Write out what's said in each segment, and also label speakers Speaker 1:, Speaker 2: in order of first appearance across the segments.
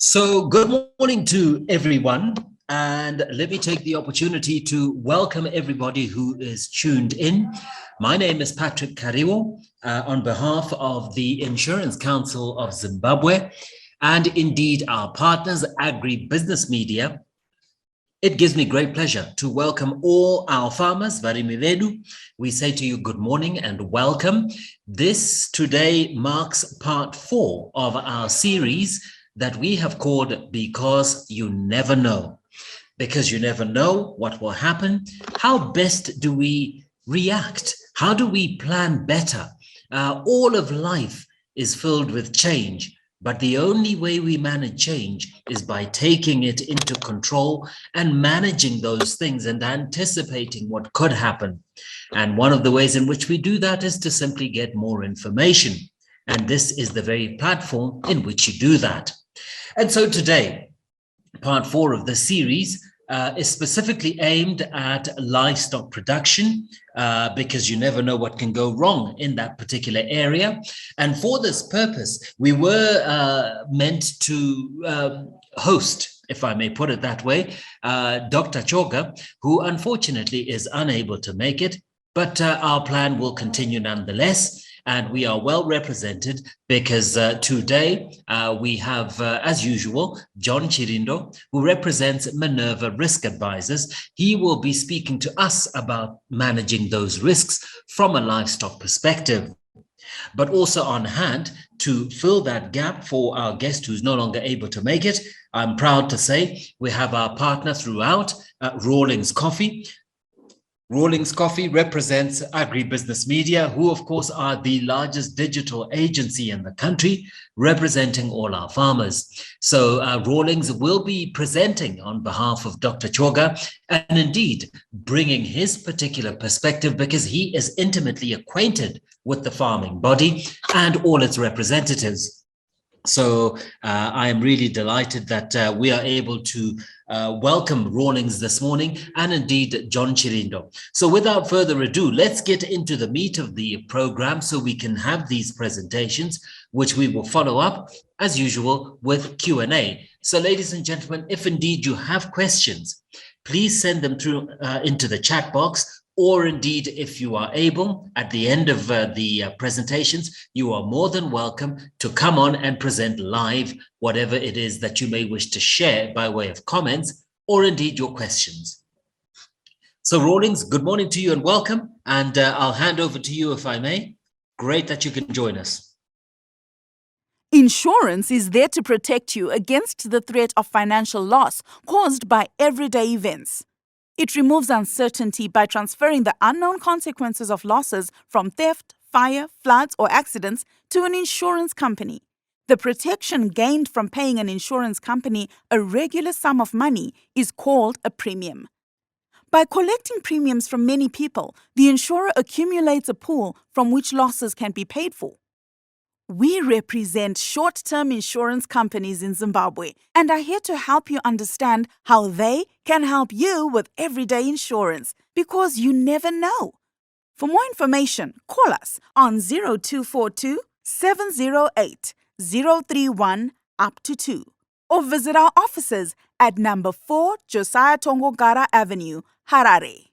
Speaker 1: So, good morning to everyone. And let me take the opportunity to welcome everybody who is tuned in. My name is Patrick Kariwo, on behalf of the Insurance Council of Zimbabwe, and indeed our partners, Agribusiness Media. It gives me great pleasure to welcome all our farmers, Varimivedu. We say to you good morning and welcome. This today marks part 4 of our series that we have called Because You Never Know. Because you never know what will happen. How best do we react? How do we plan better? All of life is filled with change, but the only way we manage change is by taking it into control and managing those things and anticipating what could happen. And one of the ways in which we do that is to simply get more information. And this is the very platform in which you do that. And so today, part 4 of the series is specifically aimed at livestock production, because you never know what can go wrong in that particular area. And for this purpose, we were meant to host, if I may put it that way, Dr. Choga, who unfortunately is unable to make it, but our plan will continue nonetheless. And we are well represented because today we have, as usual, John Chirindo, who represents Minerva Risk Advisors. He will be speaking to us about managing those risks from a livestock perspective. But also on hand to fill that gap for our guest who's no longer able to make it, I'm proud to say we have our partner throughout, Rawlings Coffee. Rawlings Coffee represents Agribusiness Media, who of course are the largest digital agency in the country, representing all our farmers. So Rawlings will be presenting on behalf of Dr. Choga and indeed bringing his particular perspective because he is intimately acquainted with the farming body and all its representatives. So I am really delighted that we are able to welcome Rawlings this morning and indeed John Chirindo. So without further ado, let's get into the meat of the program so we can have these presentations, which we will follow up as usual with Q&A. So ladies and gentlemen, if indeed you have questions, please send them through into the chat box. Or indeed, if you are able, at the end of the presentations, you are more than welcome to come on and present live whatever it is that you may wish to share by way of comments or indeed your questions. So Rawlings, good morning to you and welcome. And I'll hand over to you if I may. Great that you can join us.
Speaker 2: Insurance is there to protect you against the threat of financial loss caused by everyday events. It removes uncertainty by transferring the unknown consequences of losses from theft, fire, floods, or accidents to an insurance company. The protection gained from paying an insurance company a regular sum of money is called a premium. By collecting premiums from many people, the insurer accumulates a pool from which losses can be paid for. We represent short-term insurance companies in Zimbabwe and are here to help you understand how they can help you with everyday insurance because you never know. For more information, call us on 0242 708 031 up to 2 or visit our offices at number 4 Josiah Tongogara Avenue, Harare.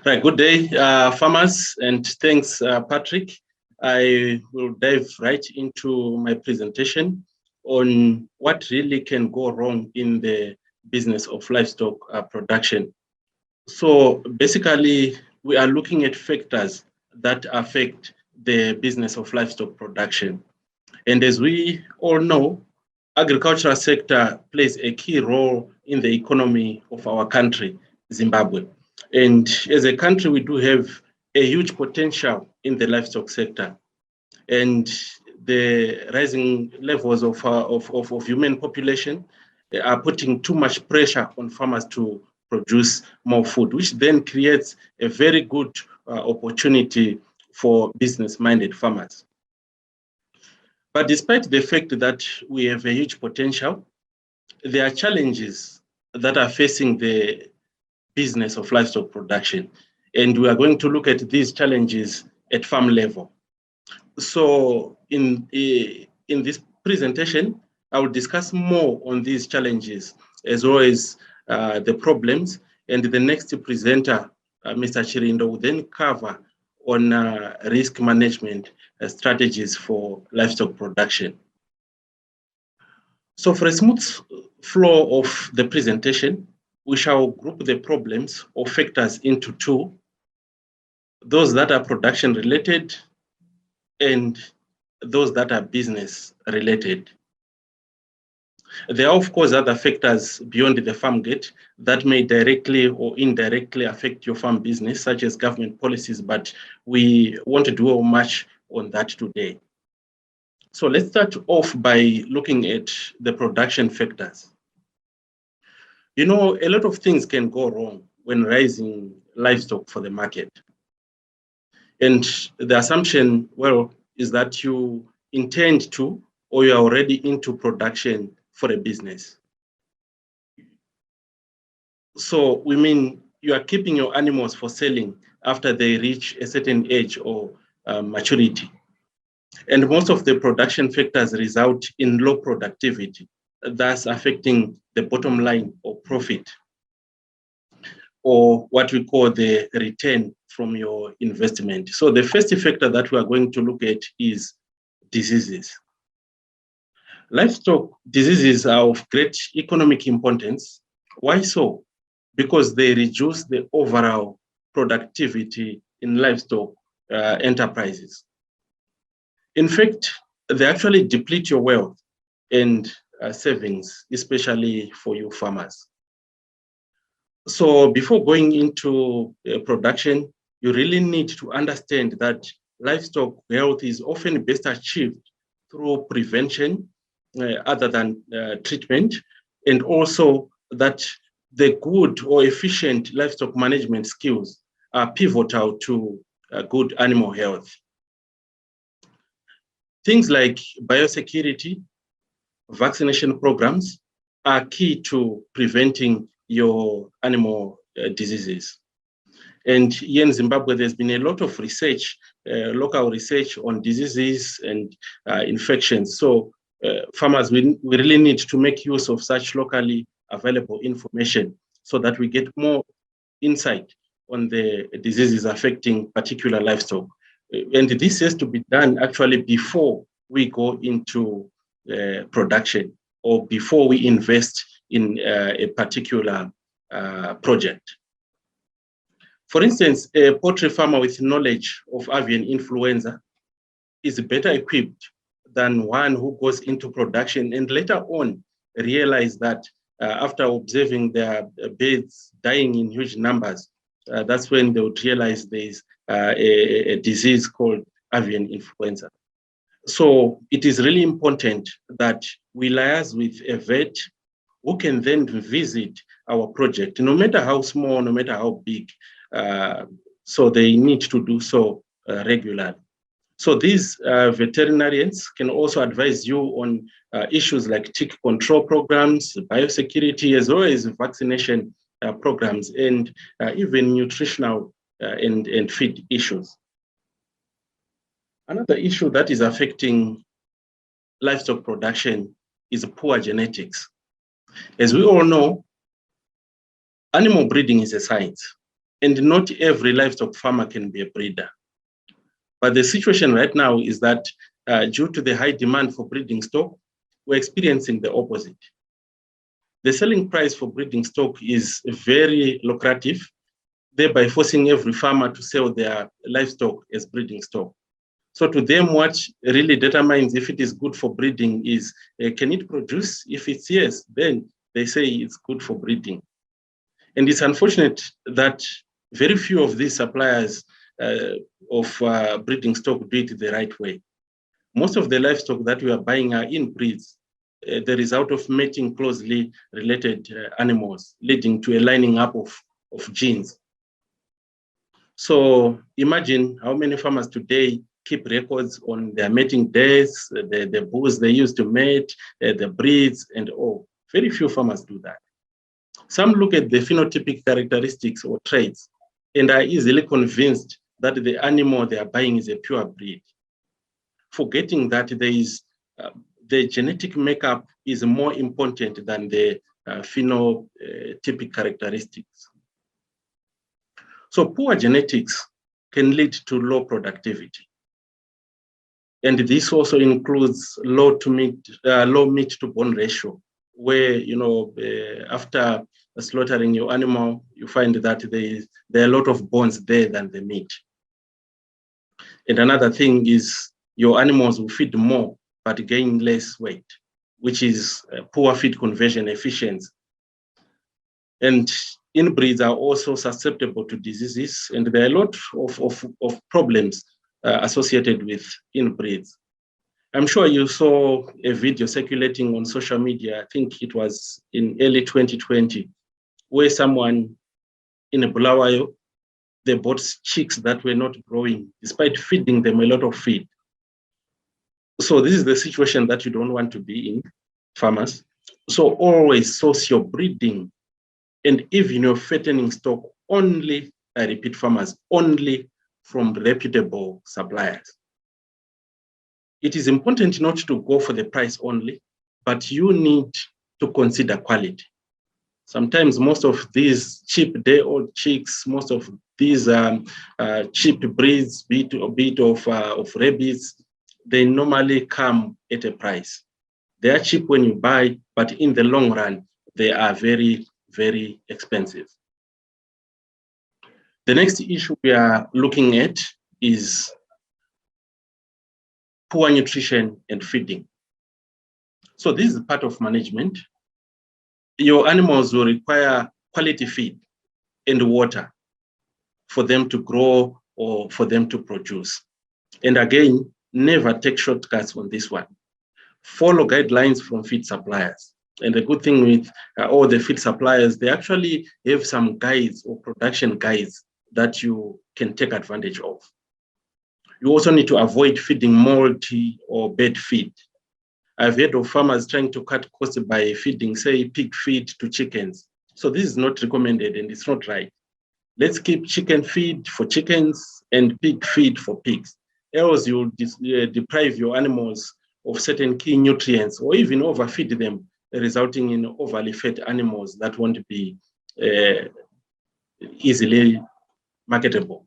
Speaker 3: Right, good day, farmers, and thanks, Patrick. I will dive right into my presentation on what really can go wrong in the business of livestock production. So basically, we are looking at factors that affect the business of livestock production. And as we all know, agricultural sector plays a key role in the economy of our country, Zimbabwe. And as a country, we do have a huge potential in the livestock sector. And the rising levels of human population are putting too much pressure on farmers to produce more food, which then creates a very good opportunity for business-minded farmers. But despite the fact that we have a huge potential, there are challenges that are facing the business of livestock production. And we are going to look at these challenges at farm level. So in this presentation, I will discuss more on these challenges as well as the problems. And the next presenter, Mr. Chirindo, will then cover on risk management strategies for livestock production. So for a smooth flow of the presentation, we shall group the problems or factors into two: those that are production related and those that are business related. There are, of course, other factors beyond the farm gate that may directly or indirectly affect your farm business, such as government policies, but we won't do much on that today. So let's start off by looking at the production factors. You know, a lot of things can go wrong when raising livestock for the market. And the assumption, well, is that you intend to, or you're already into production for a business. So we mean you are keeping your animals for selling after they reach a certain age or maturity. And most of the production factors result in low productivity, thus affecting the bottom line or profit, or what we call the return from your investment. So the first factor that we are going to look at is diseases. Livestock diseases are of great economic importance. Why so? Because they reduce the overall productivity in livestock enterprises. In fact, they actually deplete your wealth and savings, especially for you farmers. So before going into production, you really need to understand that livestock health is often best achieved through prevention other than treatment, and also that the good or efficient livestock management skills are pivotal to good animal health. Things like biosecurity, vaccination programs are key to preventing your animal diseases. And here in Zimbabwe, there's been a lot of research, local research on diseases and infections. So farmers, we really need to make use of such locally available information so that we get more insight on the diseases affecting particular livestock. And this has to be done actually before we go into production or before we invest in a particular project. For instance, a poultry farmer with knowledge of avian influenza is better equipped than one who goes into production and later on realize that after observing their birds dying in huge numbers, that's when they would realize there's a disease called avian influenza. So it is really important that we liaise with a vet who can then visit our project, no matter how small, no matter how big. So they need to do so regularly. So these veterinarians can also advise you on issues like tick control programs, biosecurity, as well as vaccination programs, and even nutritional and feed issues. Another issue that is affecting livestock production is poor genetics. As we all know, animal breeding is a science, and not every livestock farmer can be a breeder. But the situation right now is that due to the high demand for breeding stock, we're experiencing the opposite. The selling price for breeding stock is very lucrative, thereby forcing every farmer to sell their livestock as breeding stock. So to them, what really determines if it is good for breeding is, can it produce? If it's yes, then they say it's good for breeding. And it's unfortunate that very few of these suppliers of breeding stock do it the right way. Most of the livestock that we are buying are inbreeds, the result of mating closely related animals, leading to a lining up of genes. So imagine how many farmers today keep records on their mating days, the bulls they used to mate, the breeds, and all. Very few farmers do that. Some look at the phenotypic characteristics or traits and are easily convinced that the animal they are buying is a pure breed, forgetting that there is the genetic makeup is more important than the phenotypic characteristics. So poor genetics can lead to low productivity. And this also includes low meat to bone ratio, where, after slaughtering your animal, you find that there are a lot of bones there than the meat. And another thing is your animals will feed more, but gain less weight, which is poor feed conversion efficiency. And inbreeds are also susceptible to diseases, and there are a lot of problems associated with inbreeds. I'm sure you saw a video circulating on social media, I think it was in early 2020, where someone in a Bulawayo, they bought chicks that were not growing, despite feeding them a lot of feed. So this is the situation that you don't want to be in, farmers. So always source your breeding and even your fattening stock only, I repeat, farmers, only from reputable suppliers. It is important not to go for the price only, but you need to consider quality. Sometimes most of these cheap day-old chicks, most of these cheap breeds, bit of rabbits, they normally come at a price. They are cheap when you buy, but in the long run, they are very, very expensive. The next issue we are looking at is poor nutrition and feeding. So this is part of management. Your animals will require quality feed and water for them to grow or for them to produce. And again, never take shortcuts on this one. Follow guidelines from feed suppliers. And the good thing with all the feed suppliers, they actually have some guides or production guides that you can take advantage of. You also need to avoid feeding moldy or bad feed. I've heard of farmers trying to cut costs by feeding, say, pig feed to chickens. So this is not recommended and it's not right. Let's keep chicken feed for chickens and pig feed for pigs. Else you'll deprive your animals of certain key nutrients or even overfeed them, resulting in overly fed animals that won't be easily marketable.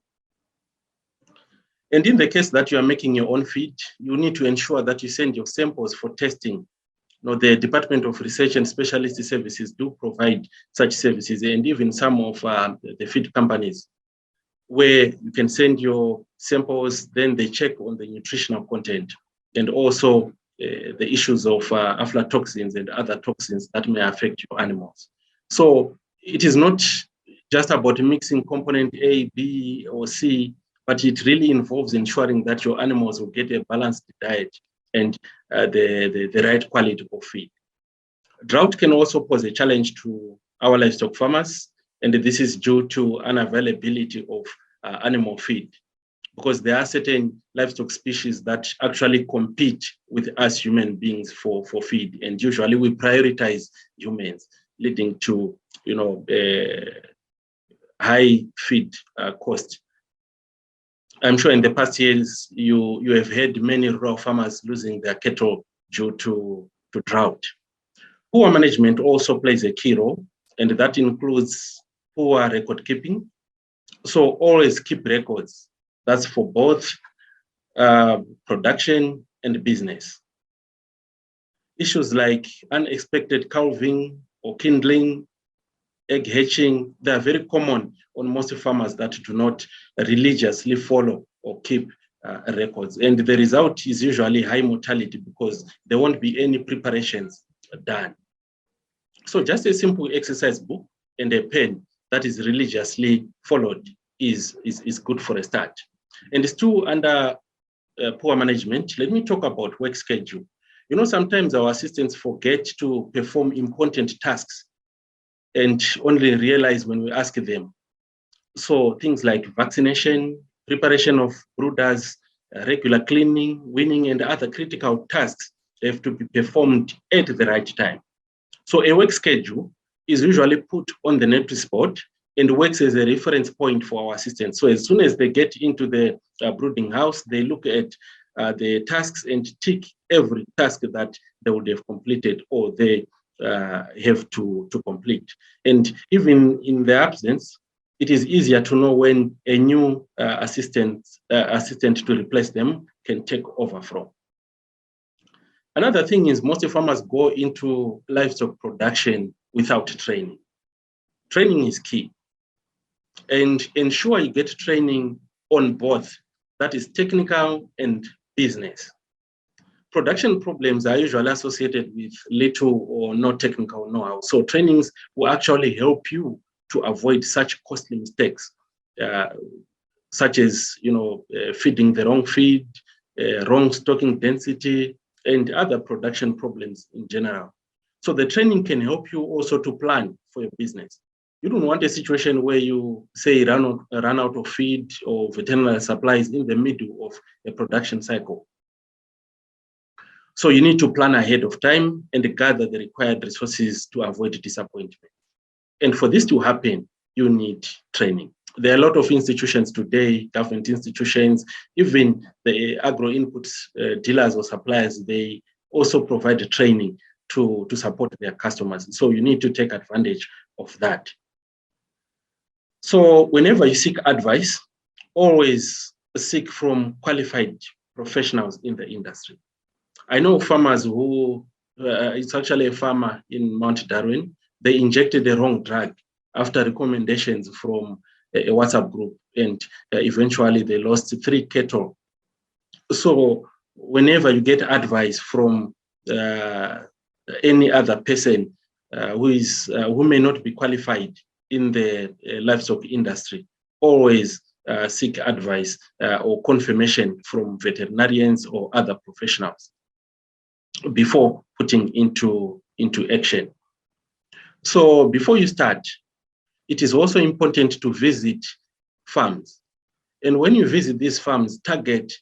Speaker 3: And in the case that you are making your own feed, you need to ensure that you send your samples for testing. The Department of Research and Specialist Services do provide such services, and even some of the feed companies, where you can send your samples, then they check on the nutritional content and also the issues of aflatoxins and other toxins that may affect your animals. So it is not just about mixing component A, B, or C, but it really involves ensuring that your animals will get a balanced diet and the right quality of feed. Drought can also pose a challenge to our livestock farmers, and this is due to unavailability of animal feed, because there are certain livestock species that actually compete with us human beings for feed, and usually we prioritize humans, leading to high feed cost. I'm sure in the past years, you have heard many rural farmers losing their cattle due to drought. Poor management also plays a key role, and that includes poor record keeping. So always keep records. That's for both production and business. Issues like unexpected calving or kindling, egg hatching, they are very common on most farmers that do not religiously follow or keep records. And the result is usually high mortality because there won't be any preparations done. So just a simple exercise book and a pen that is religiously followed is good for a start. And still under poor management, let me talk about work schedule. Sometimes our assistants forget to perform important tasks and only realize when we ask them. So things like vaccination, preparation of brooders, regular cleaning, weaning, and other critical tasks have to be performed at the right time. So a work schedule is usually put on the notice board and works as a reference point for our assistants. So as soon as they get into the brooding house, they look at the tasks and tick every task that they would have completed or they have to complete. And even in their absence, it is easier to know when a new assistant to replace them can take over from. Another thing is most farmers go into livestock production without training. Training is key. And ensure you get training on both, that is technical and business. Production problems are usually associated with little or no technical know-how. So trainings will actually help you to avoid such costly mistakes, such as feeding the wrong feed, wrong stocking density, and other production problems in general. So the training can help you also to plan for your business. You don't want a situation where you say run out of feed or veterinary supplies in the middle of a production cycle. So you need to plan ahead of time and gather the required resources to avoid disappointment. And for this to happen, you need training. There are a lot of institutions today, government institutions, even the agro inputs dealers or suppliers, they also provide training to support their customers. So you need to take advantage of that. So whenever you seek advice, always seek from qualified professionals in the industry. I know farmers who, it's actually a farmer in Mount Darwin, they injected the wrong drug after recommendations from a WhatsApp group, and eventually they lost 3 cattle. So whenever you get advice from any other person who may not be qualified in the livestock industry, always seek advice or confirmation from veterinarians or other professionals before putting into action. So before you start, it is also important to visit farms. And when you visit these farms, target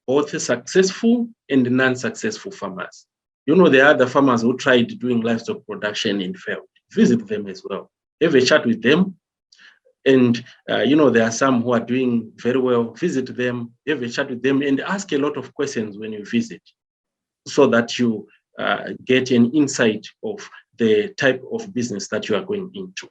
Speaker 3: both successful and non-successful farmers. There are other farmers who tried doing livestock production and failed. Visit them as well. Have a chat with them. And, there are some who are doing very well. Visit them, have a chat with them, and ask a lot of questions when you visit so that you get an insight of the type of business that you are going into.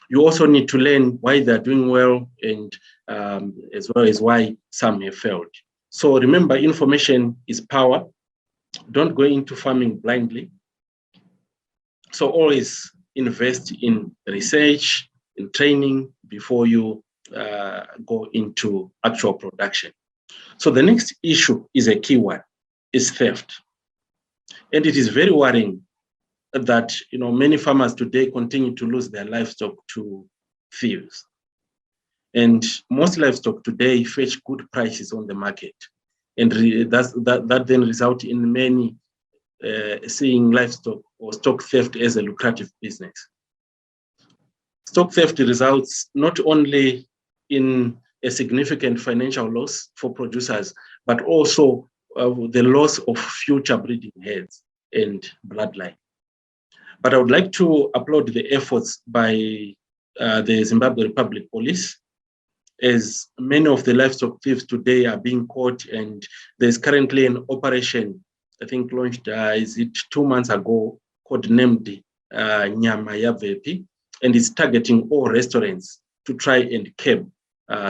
Speaker 3: You also need to learn why they're doing well and as well as why some have failed. So remember, information is power. Don't go into farming blindly. So always invest in research, in training before you go into actual production. So the next issue is a key one, is theft. And it is very worrying that many farmers today continue to lose their livestock to thieves. And most livestock today fetch good prices on the market. And that then result in many seeing livestock or stock theft as a lucrative business. Stock theft results not only in a significant financial loss for producers, but also the loss of future breeding heads and bloodline. But I would like to applaud the efforts by the Zimbabwe Republic Police, as many of the livestock thieves today are being caught, and there's currently an operation, I think launched, is it 2 months ago, codenamed Nyama ya Vepi, and it's targeting all restaurants to try and curb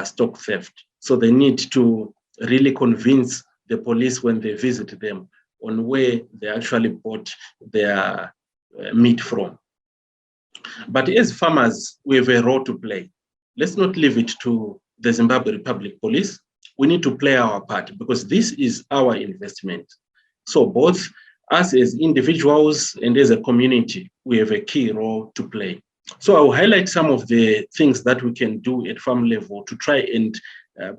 Speaker 3: stock theft. So they need to really convince the police when they visit them on where they actually bought their meat from. But as farmers, we have a role to play. Let's not leave it to the Zimbabwe Republic Police. We need to play our part because this is our investment. So both us as individuals and as a community, we have a key role to play. So I will highlight some of the things that we can do at farm level to try and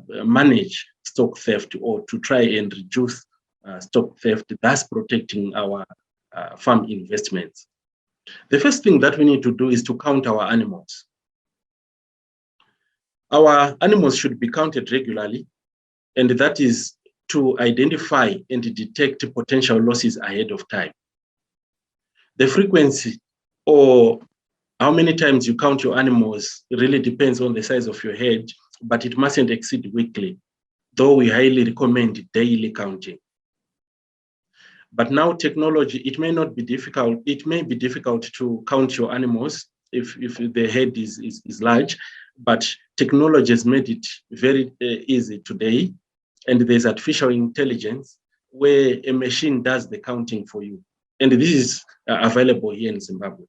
Speaker 3: manage stock theft or to try and reduce stock theft, thus protecting our farm investments. The first thing that we need to do is to count our animals. Our animals should be counted regularly, and that is to identify and detect potential losses ahead of time. The frequency or How many times you count your animals, it really depends on the size of your head, but it mustn't exceed weekly, though we highly recommend daily counting. But now technology, it may not be difficult. It may be difficult to count your animals if the head is large, but technology has made it very easy today. And there's artificial intelligence where a machine does the counting for you. And this is available here in Zimbabwe.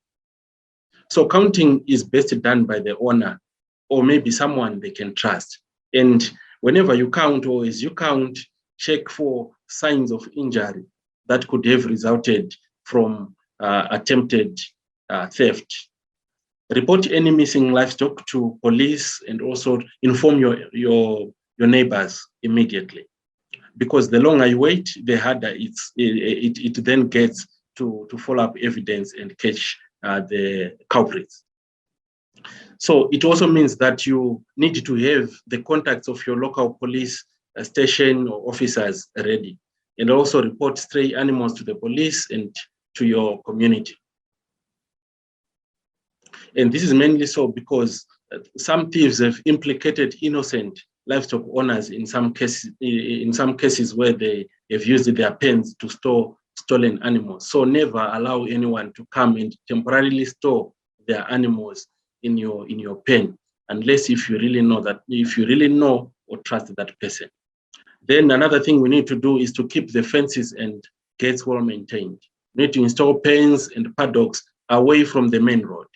Speaker 3: So counting is best done by the owner or maybe someone they can trust. And whenever you count or as you count, check for signs of injury that could have resulted from attempted theft. Report any missing livestock to police and also inform your neighbors immediately. Because the longer you wait, the harder it then gets to follow up evidence and catch the culprits. So it also means that you need to have the contacts of your local police station or officers ready, and also report stray animals to the police and to your community. And this is mainly so because some thieves have implicated innocent livestock owners in some cases where they have used their pens to store stolen animals. So never allow anyone to come and temporarily store their animals in your pen, unless if you really know or trust that person. Then another thing we need to do is to keep the fences and gates well maintained. We need to install pens and paddocks away from the main road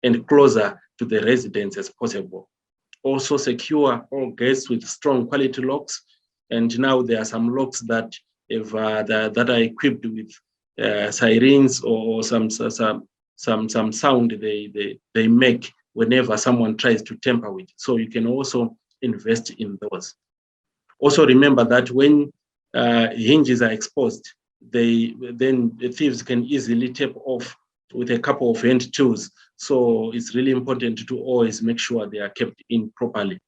Speaker 3: and closer to the residents as possible. Also secure all gates with strong quality locks. And now there are some locks that are equipped with sirens or some sound they make whenever someone tries to tamper with. So you can also invest in those. Also remember that when hinges are exposed, then the thieves can easily tap off with a couple of hand tools. So it's really important to always make sure they are kept in properly.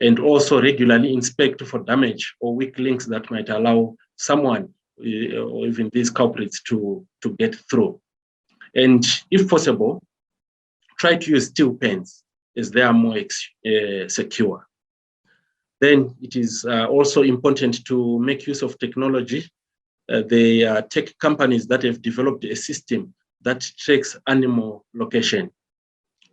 Speaker 3: And also regularly inspect for damage or weak links that might allow someone or even these culprits to get through. And if possible, try to use steel pens as they are more secure. Then it is also important to make use of technology. They are tech companies that have developed a system that tracks animal location.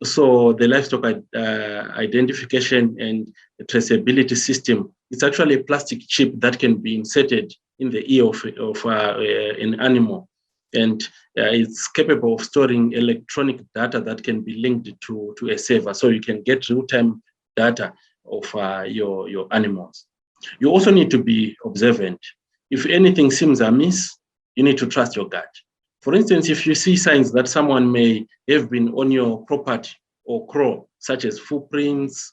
Speaker 3: So the livestock identification and traceability system, it's actually a plastic chip that can be inserted in the ear of an animal. And it's capable of storing electronic data that can be linked to a server. So you can get real-time data of your animals. You also need to be observant. If anything seems amiss, you need to trust your gut. For instance, if you see signs that someone may have been on your property or crawl, such as footprints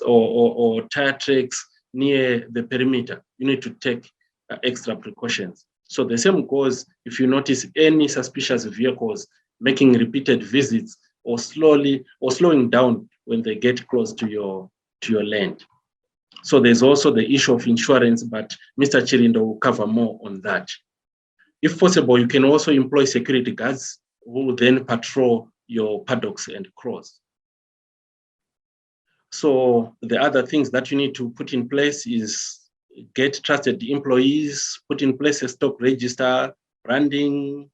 Speaker 3: or tire tracks near the perimeter, you need to take extra precautions. So the same goes if you notice any suspicious vehicles making repeated visits or slowing down when they get close to your land. So there's also the issue of insurance, but Mr. Chirindo will cover more on that. If possible, you can also employ security guards who will then patrol your paddocks and crows. So the other things that you need to put in place is get trusted employees, put in place a stock register, branding.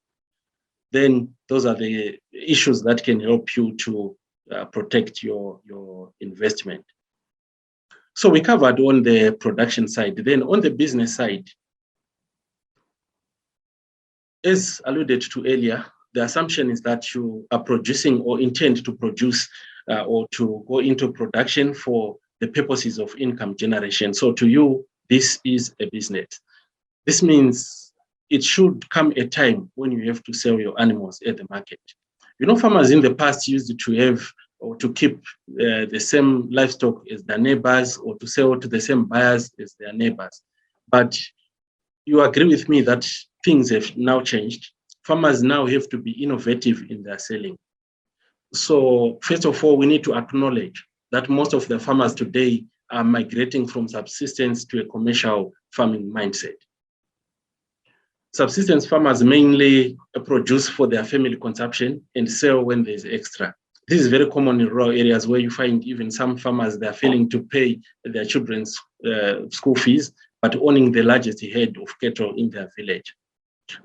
Speaker 3: Then those are the issues that can help you to protect your investment. So we covered on the production side. Then on the business side, as alluded to earlier, the assumption is that you are producing or intend to produce or to go into production for the purposes of income generation. So to you, this is a business. This means it should come a time when you have to sell your animals at the market. You know, farmers in the past used to have or to keep the same livestock as their neighbors or to sell to the same buyers as their neighbors. But you agree with me that things have now changed. Farmers now have to be innovative in their selling. So first of all, we need to acknowledge that most of the farmers today are migrating from subsistence to a commercial farming mindset. Subsistence farmers mainly produce for their family consumption and sell when there's extra. This is very common in rural areas where you find even some farmers, they're failing to pay their children's school fees, but owning the largest herd of cattle in their village.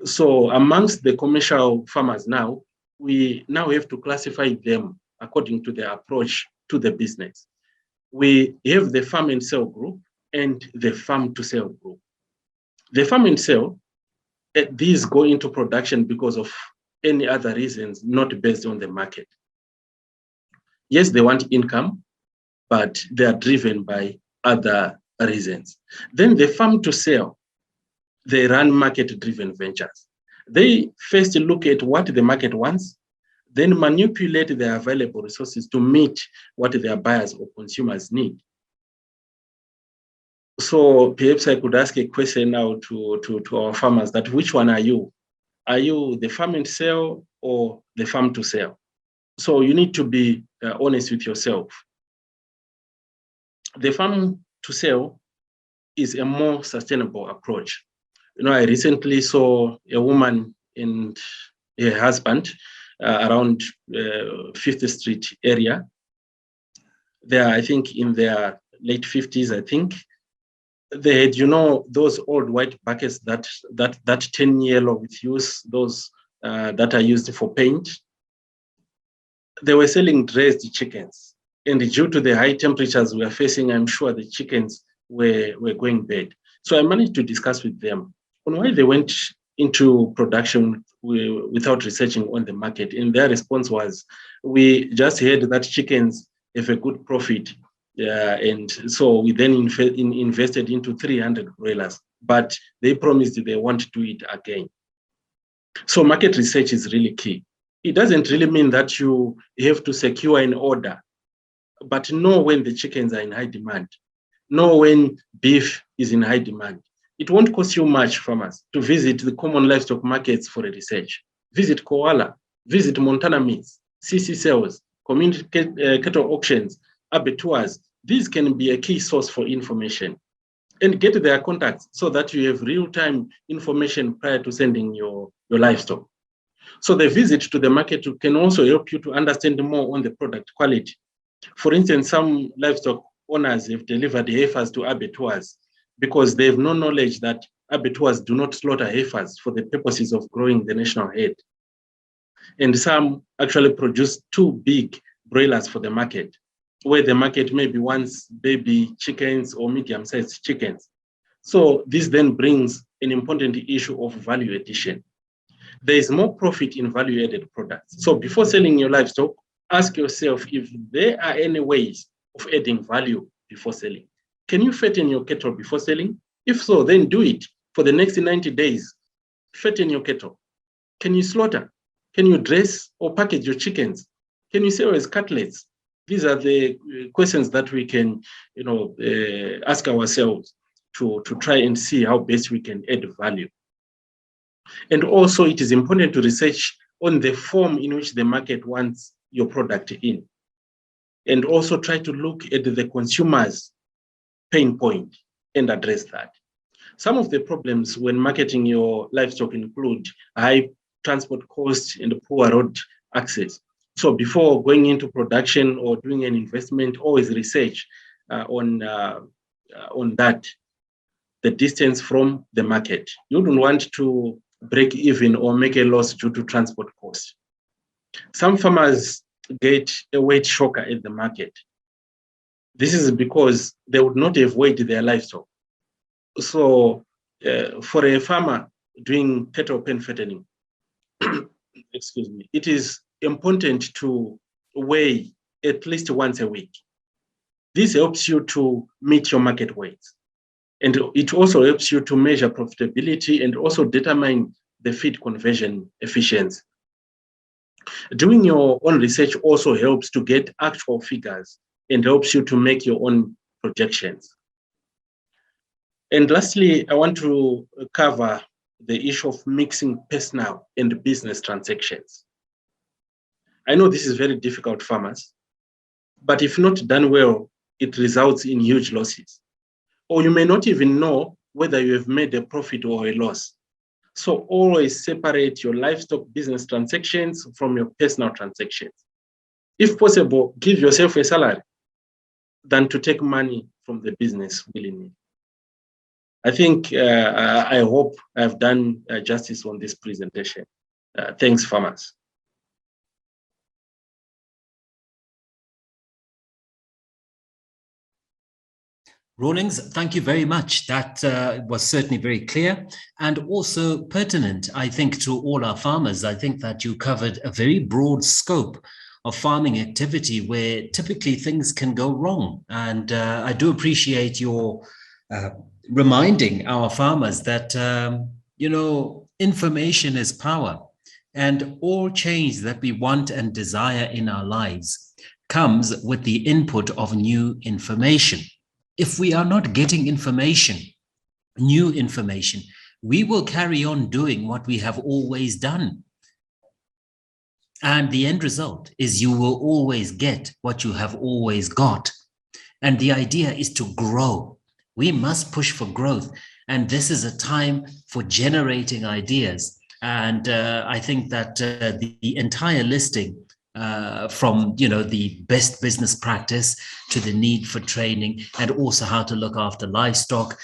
Speaker 3: So amongst the commercial farmers now, we now have to classify them according to their approach to the business. We have the farm and sell group and the farm to sell group. The farm and sell, these go into production because of any other reasons, not based on the market. Yes, they want income, but they are driven by other reasons. Then the farm to sell, they run market-driven ventures. They first look at what the market wants, then manipulate the available resources to meet what their buyers or consumers need. So perhaps I could ask a question now to our farmers that which one are you? Are you the farm and sell or the farm to sell? So you need to be honest with yourself. The farm to sell is a more sustainable approach. You know, I recently saw a woman and her husband around 50th Street area. They are, I think, in their late 50s, I think. They had, you know, those old white buckets that 10 yellow with use, those that are used for paint. They were selling raised chickens. And due to the high temperatures we are facing, I'm sure the chickens were going bad. So I managed to discuss with them on why they went into production without researching on the market. And their response was, we just heard that chickens have a good profit. And so we then invested into 300 broilers, but they promised they won't do it again. So market research is really key. It doesn't really mean that you have to secure an order, but know when the chickens are in high demand, know when beef is in high demand. It won't cost you much, farmers, to visit the common livestock markets for a research. Visit Koala, visit Montana Meats, CC sales, community cattle auctions, abattoirs. These can be a key source for information. And get their contacts so that you have real-time information prior to sending your livestock. So the visit to the market can also help you to understand more on the product quality. For instance, some livestock owners have delivered heifers to abattoirs because they have no knowledge that abattoirs do not slaughter heifers for the purposes of growing the national herd. And some actually produce too big broilers for the market, where the market maybe wants baby chickens or medium-sized chickens. So this then brings an important issue of value addition. There is more profit in value-added products. So before selling your livestock, ask yourself if there are any ways of adding value before selling. Can you fatten your cattle before selling? If so, then do it for the next 90 days. Fatten your cattle. Can you slaughter? Can you dress or package your chickens? Can you sell as cutlets? These are the questions that we can, ask ourselves to try and see how best we can add value. And also, it is important to research on the form in which the market wants your product in. And also try to look at the consumer's pain point and address that. Some of the problems when marketing your livestock include high transport costs and poor road access. So before going into production or doing an investment, always research on that, the distance from the market. You don't want to break even or make a loss due to transport costs. Some farmers get a weight shocker at the market. This is because they would not have weighed their livestock. So for a farmer doing cattle pen fattening, excuse me, it is important to weigh at least once a week. This helps you to meet your market weights. And it also helps you to measure profitability and also determine the feed conversion efficiency. Doing your own research also helps to get actual figures and helps you to make your own projections. And lastly, I want to cover the issue of mixing personal and business transactions. I know this is very difficult, farmers, but if not done well, it results in huge losses. Or you may not even know whether you have made a profit or a loss. So always separate your livestock business transactions from your personal transactions. If possible, give yourself a salary than to take money from the business willingly. I think, I hope I've done justice on this presentation. Thanks, farmers.
Speaker 1: Rawlings, thank you very much. That was certainly very clear and also pertinent, I think, to all our farmers. I think that you covered a very broad scope of farming activity where typically things can go wrong. And I do appreciate your reminding our farmers that, information is power, and all change that we want and desire in our lives comes with the input of new information. If we are not getting information, new information, we will carry on doing what we have always done. And the end result is you will always get what you have always got. And the idea is to grow. We must push for growth. And this is a time for generating ideas. And I think that the entire listing, from the best business practice to the need for training, and also how to look after livestock,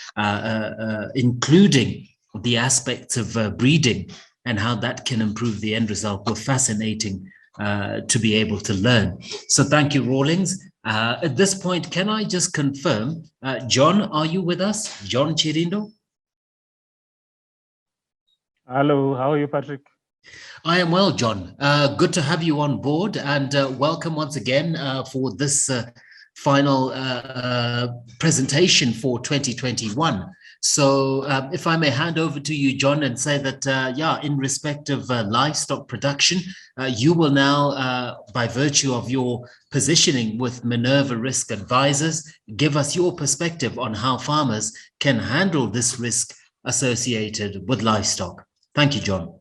Speaker 1: including the aspects of breeding and how that can improve the end result, were fascinating to be able to learn. So thank you, Rawlings. At this point, can I just confirm, John, are you with us? John Chirindo?
Speaker 4: Hello, how are you, Patrick?
Speaker 1: I am well, John. Good to have you on board, and welcome once again for this final presentation for 2021. So if I may hand over to you, John, and say that, in respect of livestock production, you will now, by virtue of your positioning with Minerva Risk Advisors, give us your perspective on how farmers can handle this risk associated with livestock. Thank you, John.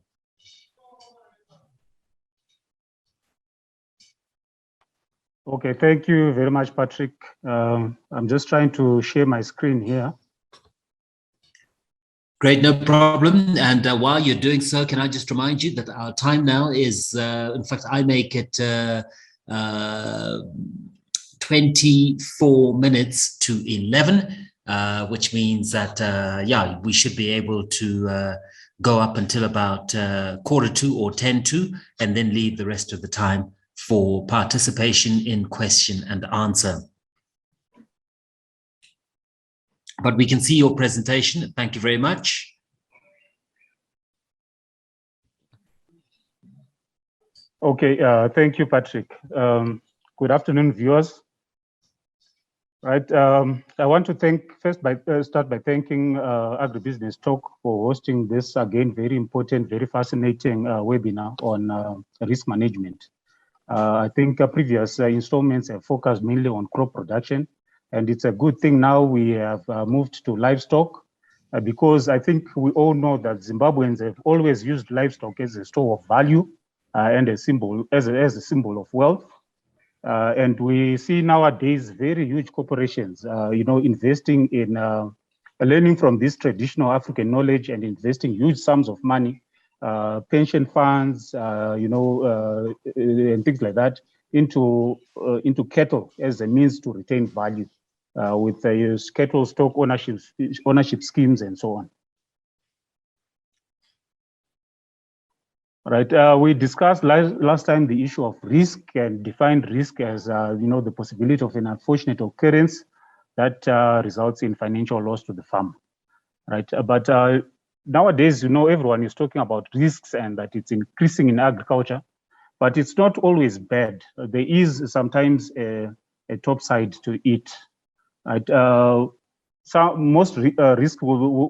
Speaker 4: Okay, thank you very much, Patrick. I'm just trying to share my screen here.
Speaker 1: Great, no problem. And while you're doing so, can I just remind you that our time now is, in fact, I make it 24 minutes to 11, which means that, we should be able to go up until about 1:45 or 10:45, and then leave the rest of the time for participation in question and answer. But we can see your presentation. Thank you very much.
Speaker 4: Okay, thank you, Patrick. Good afternoon, viewers. Right, I want to start by thanking Agribusiness Talk for hosting this, again, very important, very fascinating webinar on risk management. I think previous installments have focused mainly on crop production, and it's a good thing now we have moved to livestock, because I think we all know that Zimbabweans have always used livestock as a store of value and a symbol, as a symbol of wealth. And we see nowadays very huge corporations, investing in learning from this traditional African knowledge and investing huge sums of money, pension funds, and things like that, into cattle as a means to retain value, with cattle stock ownership schemes and so on. Right. We discussed last time the issue of risk and defined risk as the possibility of an unfortunate occurrence that results in financial loss to the farm. Right. But nowadays, everyone is talking about risks and that it's increasing in agriculture, but it's not always bad. There is sometimes a top side to it. Right. Most risks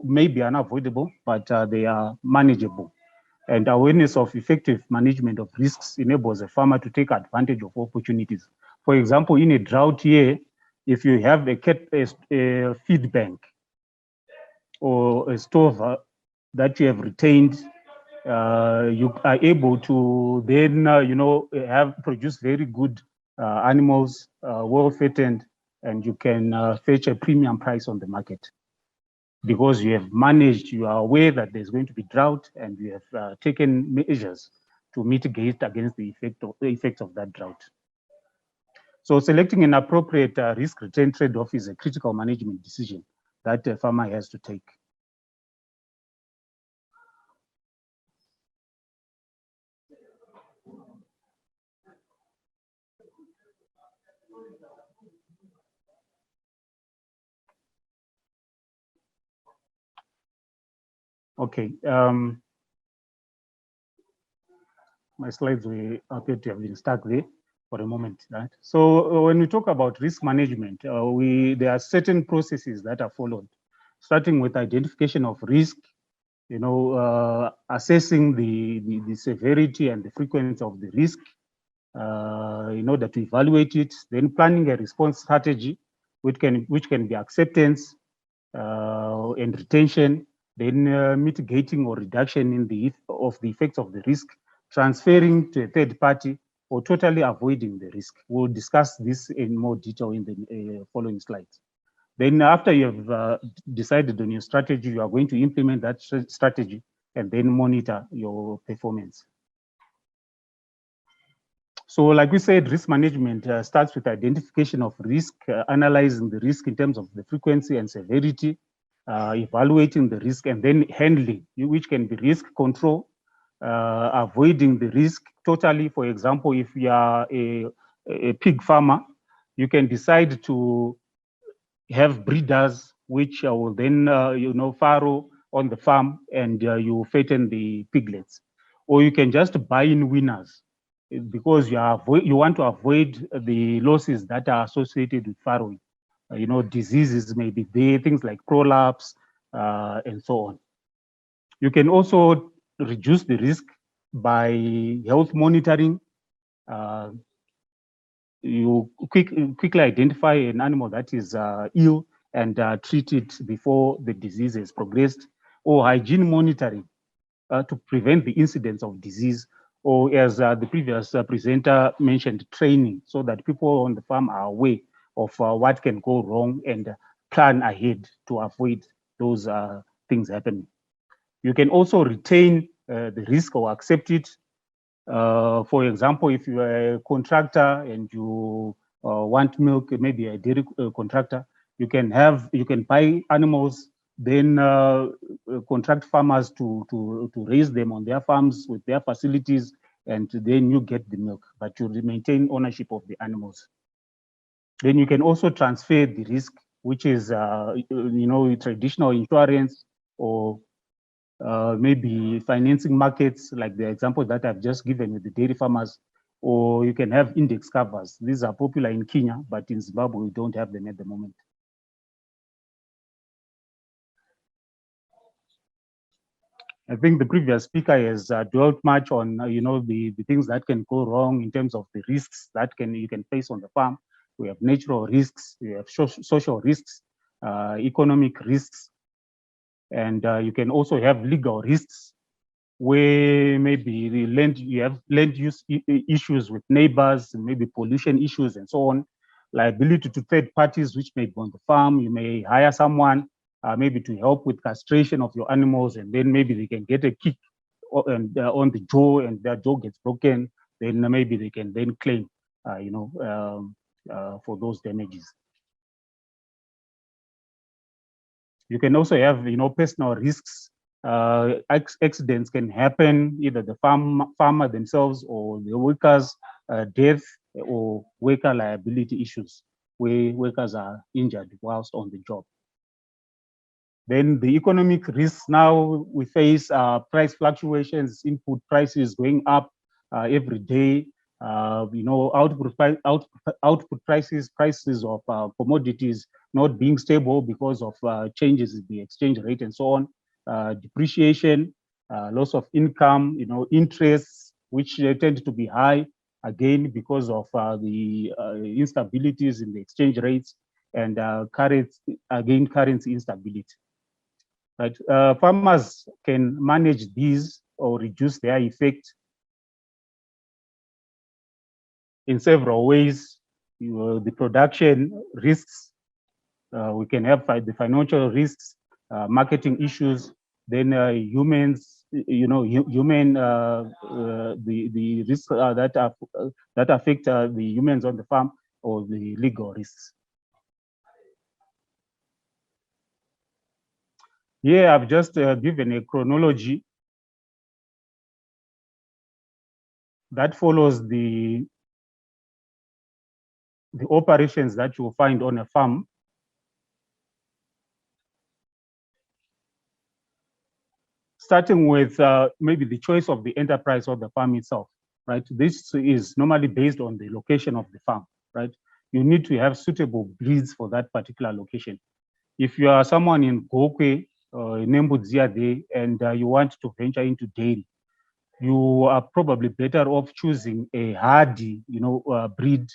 Speaker 4: may be unavoidable, but they are manageable. And awareness of effective management of risks enables a farmer to take advantage of opportunities. For example, in a drought year, if you have a feed bank or a store that you have retained, you are able to then, produce very good animals, well fattened, and you can fetch a premium price on the market. because you have managed, you are aware that there's going to be drought, and you have taken measures to mitigate against the effects of that drought. So selecting an appropriate risk-return trade-off is a critical management decision that a farmer has to take. Okay, my slides appear to have been stuck there for a moment, right? So when we talk about risk management, there are certain processes that are followed, starting with identification of risk, assessing the severity and the frequency of the risk in order to evaluate it, then planning a response strategy, which can be acceptance and retention, then mitigating or reduction of the effects of the risk, transferring to a third party, or totally avoiding the risk. We'll discuss this in more detail in the following slides. Then after you have decided on your strategy, you are going to implement that strategy and then monitor your performance. So like we said, risk management starts with identification of risk, analyzing the risk in terms of the frequency and severity, evaluating the risk, and then handling, which can be risk control, avoiding the risk totally. For example, if you are a pig farmer, you can decide to have breeders which will then farrow on the farm, and you fatten the piglets, or you can just buy in winners because you want to avoid the losses that are associated with farrowing. Diseases may be there, things like prolapse and so on. You can also reduce the risk by health monitoring. You quickly identify an animal that is ill and treat it before the disease has progressed, or hygiene monitoring to prevent the incidence of disease, or as the previous presenter mentioned, training, so that people on the farm are aware of what can go wrong and plan ahead to avoid those things happening. You can also retain the risk or accept it. For example, if you are a contractor and you want milk, maybe a dairy contractor, you can buy animals, then contract farmers to raise them on their farms with their facilities, and then you get the milk, but you maintain ownership of the animals. Then you can also transfer the risk, which is traditional insurance, or maybe financing markets, like the example that I've just given with the dairy farmers, or you can have index covers. These are popular in Kenya, but in Zimbabwe, we don't have them at the moment. I think the previous speaker has dwelt much on, the things that can go wrong in terms of the risks that you can face on the farm. We have natural risks, we have social risks, economic risks, and you can also have legal risks, where maybe you have land use issues with neighbors, and maybe pollution issues and so on. Liability to third parties which may be on the farm. You may hire someone maybe to help with castration of your animals, and then maybe they can get a kick on the jaw, and their jaw gets broken. Then maybe they can then claim, for those damages. You can also have, personal risks. Accidents can happen, either the farmer themselves or the workers, death or worker liability issues, where workers are injured whilst on the job. Then the economic risks now we face price fluctuations, input prices going up every day, output prices of commodities not being stable because of changes in the exchange rate and so on, depreciation, loss of income, interests, which tend to be high, again, because of the instabilities in the exchange rates, and currency instability. Right? Farmers can manage these or reduce their effect in several ways. The production risks, we can have the financial risks, marketing issues, then humans, the risks that affect the humans on the farm, or the legal risks. Here I've just given a chronology that follows the operations that you'll find on a farm. Starting with maybe the choice of the enterprise or the farm itself, right? This is normally based on the location of the farm, right? You need to have suitable breeds for that particular location. If you are someone in Gokwe or in Nembudzia, and you want to venture into dairy, you are probably better off choosing a hardy, breed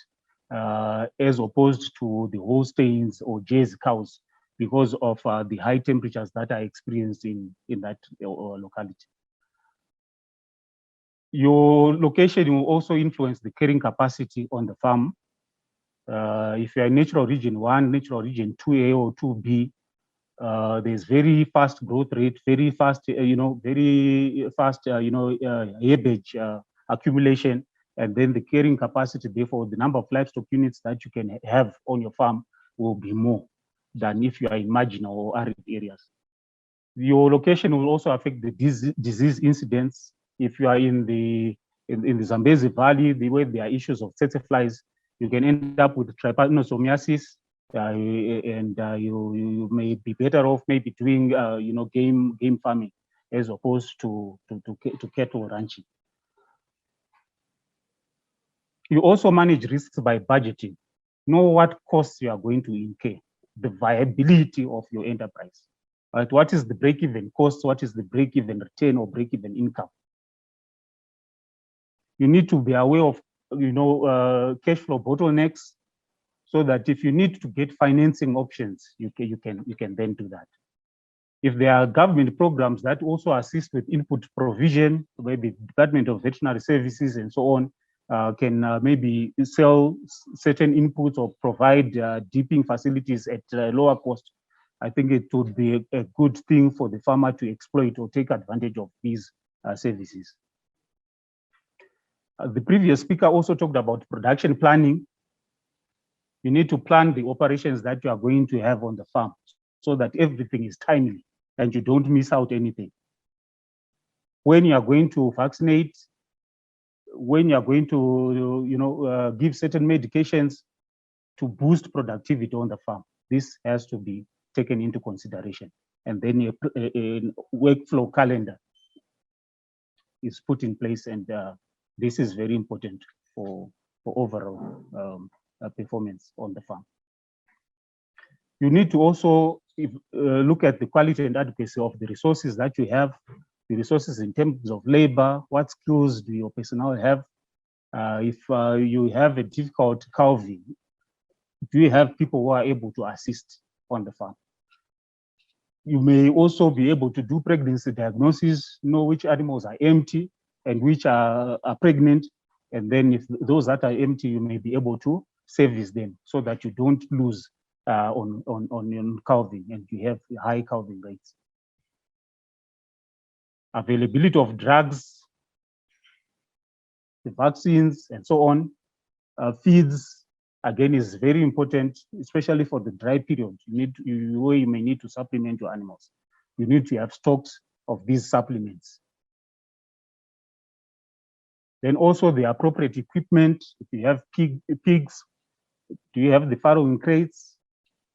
Speaker 4: as opposed to the Holsteins or Jersey cows, because of the high temperatures that are experienced in that locality. Your location will also influence the carrying capacity on the farm. If you're in natural region 1, natural region 2A or 2B, there's very fast growth rate, very fast, herbage accumulation, and then the carrying capacity, therefore the number of livestock units that you can have on your farm will be more than if you are in marginal or arid areas. Your location will also affect the disease incidence. If you are in the Zambezi Valley, where there are issues of tsetse flies, you can end up with trypanosomiasis, and you may be better off maybe doing game farming as opposed to cattle ranching. You also manage risks by budgeting. Know what costs you are going to incur, the viability of your enterprise. Right? What is the break-even cost? What is the break-even return or break-even income? You need to be aware of cash flow bottlenecks, so that if you need to get financing options, you can then do that. If there are government programs that also assist with input provision, maybe Department of Veterinary Services and so on, can maybe sell certain inputs or provide dipping facilities at lower cost, I think it would be a good thing for the farmer to exploit or take advantage of these services. The previous speaker also talked about production planning. You need to plan the operations that you are going to have on the farm so that everything is timely and you don't miss out anything. When you are going to vaccinate, when you are going to give certain medications to boost productivity on the farm, this has to be taken into consideration. And then a workflow calendar is put in place, and this is very important for overall performance on the farm. You need to also look at the quality and adequacy of the resources that you have, the resources in terms of labor, what skills do your personnel have? If you have a difficult calving, do you have people who are able to assist on the farm? You may also be able to do pregnancy diagnosis, know which animals are empty and which are pregnant. And then if those that are empty, you may be able to service them so that you don't lose on calving and you have high calving rates. Availability of drugs, the vaccines, and so on. Feeds, again, is very important, especially for the dry period. You may need to supplement your animals. You need to have stocks of these supplements. Then also the appropriate equipment. If you have pigs, do you have the farrowing crates?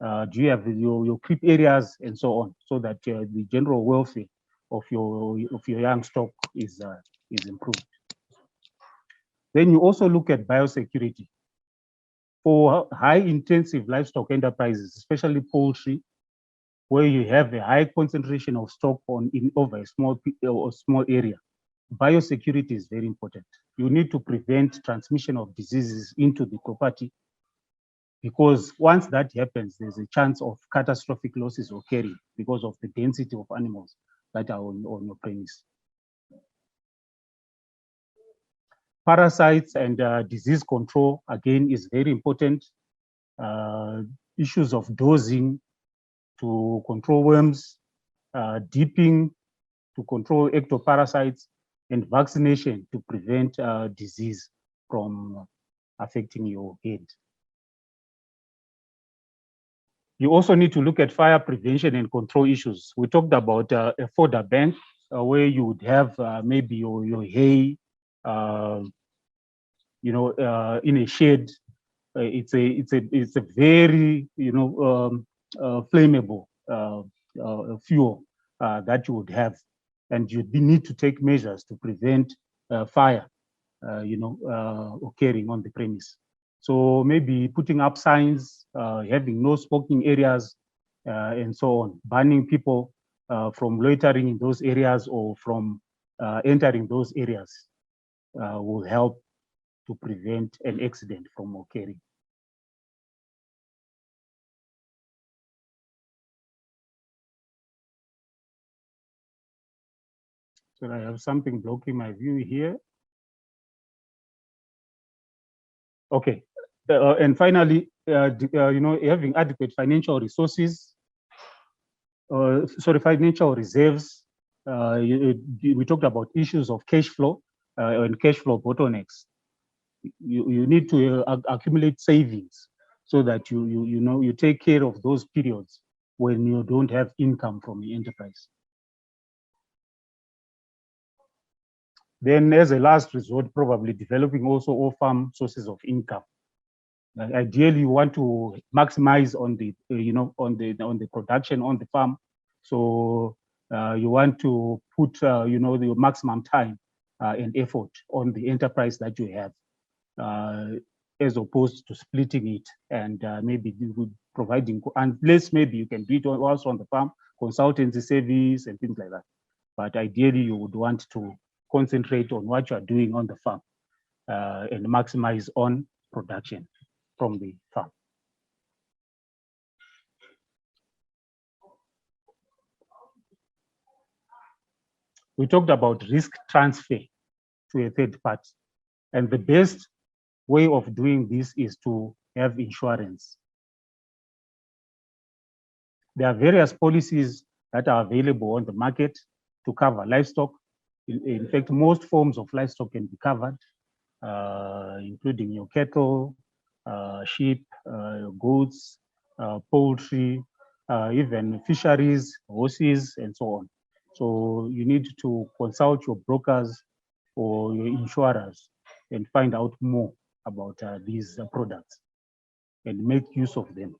Speaker 4: Do you have your creep areas and so on, so that the general welfare of your young stock is improved. Then you also look at biosecurity. For high intensive livestock enterprises, especially poultry, where you have a high concentration of stock over a small area, biosecurity is very important. You need to prevent transmission of diseases into the property, because once that happens, there's a chance of catastrophic losses occurring because of the density of animals that are on your premise. Parasites and disease control, again, is very important. Issues of dosing to control worms, dipping to control ectoparasites, and vaccination to prevent disease from affecting your head. You also need to look at fire prevention and control issues. We talked about a fodder bank where you would have maybe your hay, in a shed. It's a very flammable fuel that you would have, and you need to take measures to prevent fire, occurring on the premise. So maybe putting up signs, having no smoking areas, and so on, banning people from loitering in those areas or from entering those areas will help to prevent an accident from occurring. So I have something blocking my view here. Okay, and finally, having adequate financial resources, financial reserves. We talked about issues of cash flow and cash flow bottlenecks. You need to accumulate savings so that you take care of those periods when you don't have income from the enterprise. Then, as a last resort, probably developing also off-farm sources of income. Ideally, you want to maximize on the on the production on the farm. So you want to put the maximum time and effort on the enterprise that you have, as opposed to splitting it and maybe providing, unless maybe you can do it also on the farm, consultancy service and things like that. But ideally, you would want to concentrate on what you are doing on the farm and maximize on production from the farm. We talked about risk transfer to a third party, and the best way of doing this is to have insurance. There are various policies that are available on the market to cover livestock. In fact, most forms of livestock can be covered, including your cattle, sheep, goats, poultry, even fisheries, horses, and so on. So you need to consult your brokers or your insurers and find out more about these products and make use of them.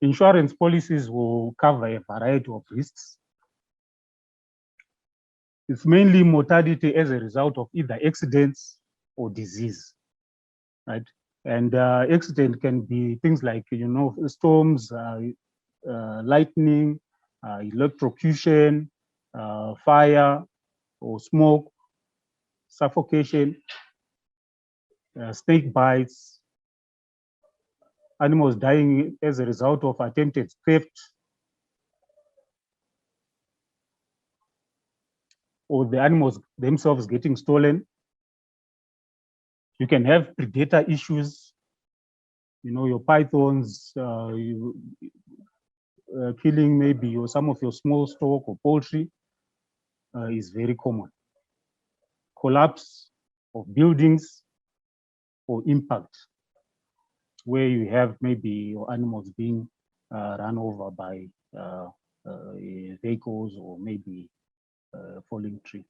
Speaker 4: Insurance policies will cover a variety of risks. It's mainly mortality as a result of either accidents or disease, right? And accident can be things like, storms, lightning, electrocution, fire or smoke, suffocation, snake bites, animals dying as a result of attempted theft, or the animals themselves getting stolen. You can have predator issues, your pythons killing maybe some of your small stock or poultry is very common. Collapse of buildings or impact, where you have maybe your animals being run over by vehicles or maybe falling tree.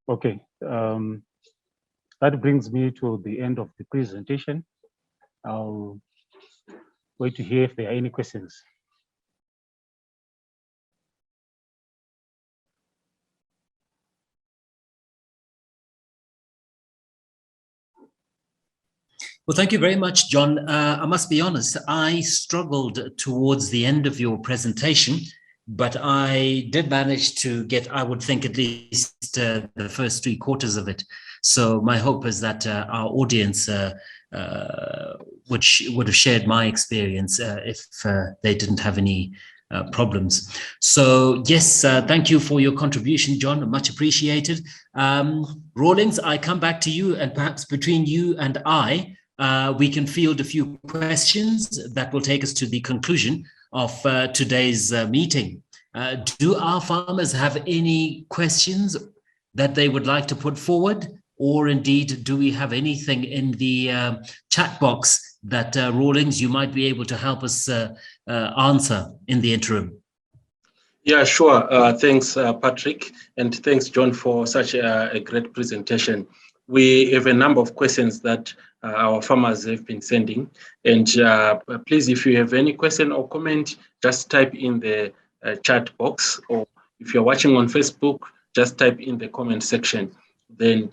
Speaker 4: Okay, that brings me to the end of the presentation. I'll wait to hear if there are any questions.
Speaker 1: Well, thank you very much, John. I must be honest, I struggled towards the end of your presentation, but I did manage to get, I would think, at least the first 3/4 of it. So my hope is that our audience would have shared my experience if they didn't have any problems. So yes, thank you for your contribution, John, much appreciated. Rawlings, I come back to you, and perhaps between you and I, we can field a few questions that will take us to the conclusion of today's meeting. Do our farmers have any questions that they would like to put forward? Or indeed, do we have anything in the chat box that, Rawlings, you might be able to help us answer in the interim?
Speaker 3: Yeah, sure. Thanks, Patrick, and thanks, John, for such a great presentation. We have a number of questions that our farmers have been sending, and please, if you have any question or comment, just type in the chat box, or if you're watching on Facebook, just type in the comment section. Then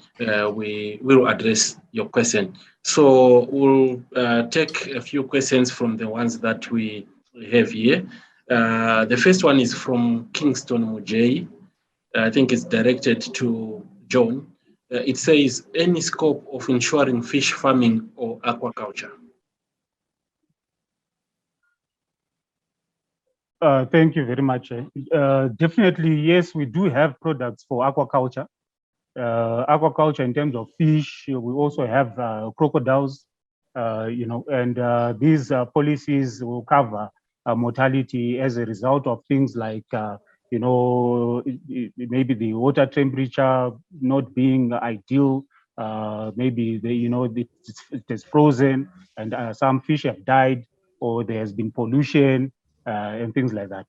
Speaker 3: we will address your question. So we'll take a few questions from the ones that we have here. The first one is from Kingston Mujay. I think it's directed to John. It says, any scope of ensuring fish farming or aquaculture?
Speaker 4: Thank you very much. Definitely, yes, we do have products for aquaculture. Aquaculture in terms of fish, we also have crocodiles, and these policies will cover mortality as a result of things like, maybe the water temperature not being ideal, maybe it is frozen and some fish have died, or there has been pollution and things like that.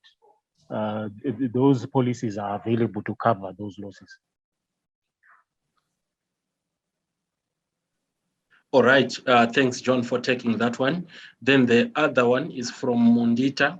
Speaker 4: Those policies are available to cover those losses.
Speaker 3: All right, thanks, John, for taking that one. Then the other one is from Mundita.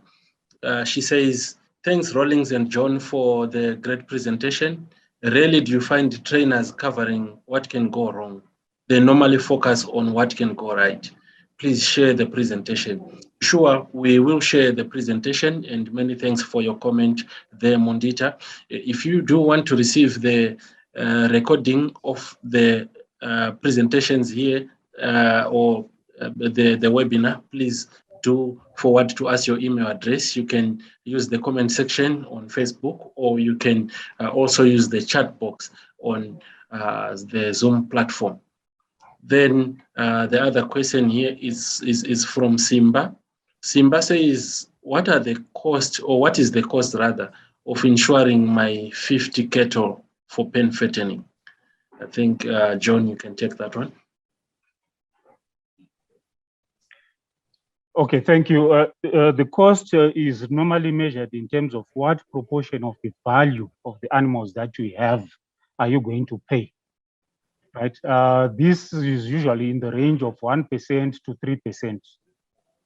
Speaker 3: She says, thanks, Rawlings and John, for the great presentation. Rarely do you find trainers covering what can go wrong. They normally focus on what can go right. Please share the presentation. Sure, we will share the presentation, and many thanks for your comment there, Mundita. If you do want to receive the recording of the presentations here, or the webinar, please do forward to us your email address. You can use the comment section on Facebook, or you can also use the chat box on the Zoom platform. Then the other question here is from Simba. Simba says, what are the costs, or what is the cost rather, of insuring my 50 cattle for pen fattening? I think, John, you can take that one.
Speaker 4: Okay, thank you. The cost is normally measured in terms of what proportion of the value of the animals that you have are you going to pay, right? This is usually in the range of 1% to 3%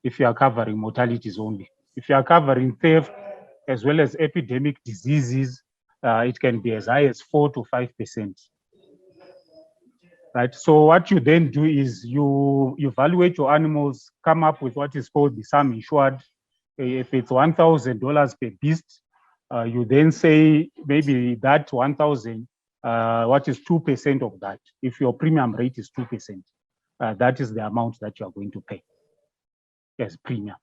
Speaker 4: if you are covering mortalities only. If you are covering theft as well as epidemic diseases, it can be as high as 4 to 5%. Right. So what you then do is you evaluate your animals, come up with what is called the sum insured. If it's $1,000 per beast, you then say maybe that 1,000, what is 2% of that? If your premium rate is 2%, that is the amount that you are going to pay as premium.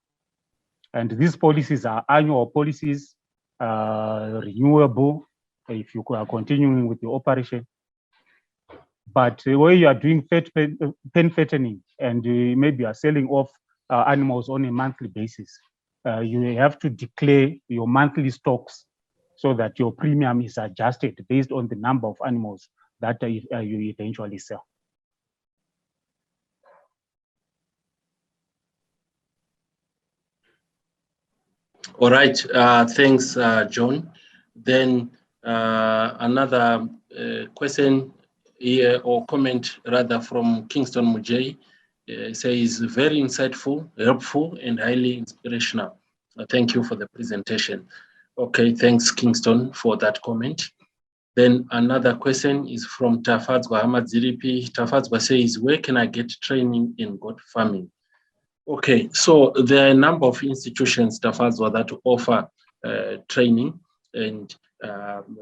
Speaker 4: And these policies are annual policies, renewable if you are continuing with the operation. But where you are doing pen fattening and maybe you are selling off animals on a monthly basis, you have to declare your monthly stocks so that your premium is adjusted based on the number of animals that you eventually sell.
Speaker 3: All right, thanks, John. Then another question here, or comment rather, from Kingston Mujay, says, very insightful, helpful, and highly inspirational. Thank you for the presentation. Okay, thanks, Kingston, for that comment. Then another question is from Tafadzwa Ahmad Ziripi. Tafadzwa says, where can I get training in goat farming? Okay, so there are a number of institutions, Tafadzwa, that offer training, and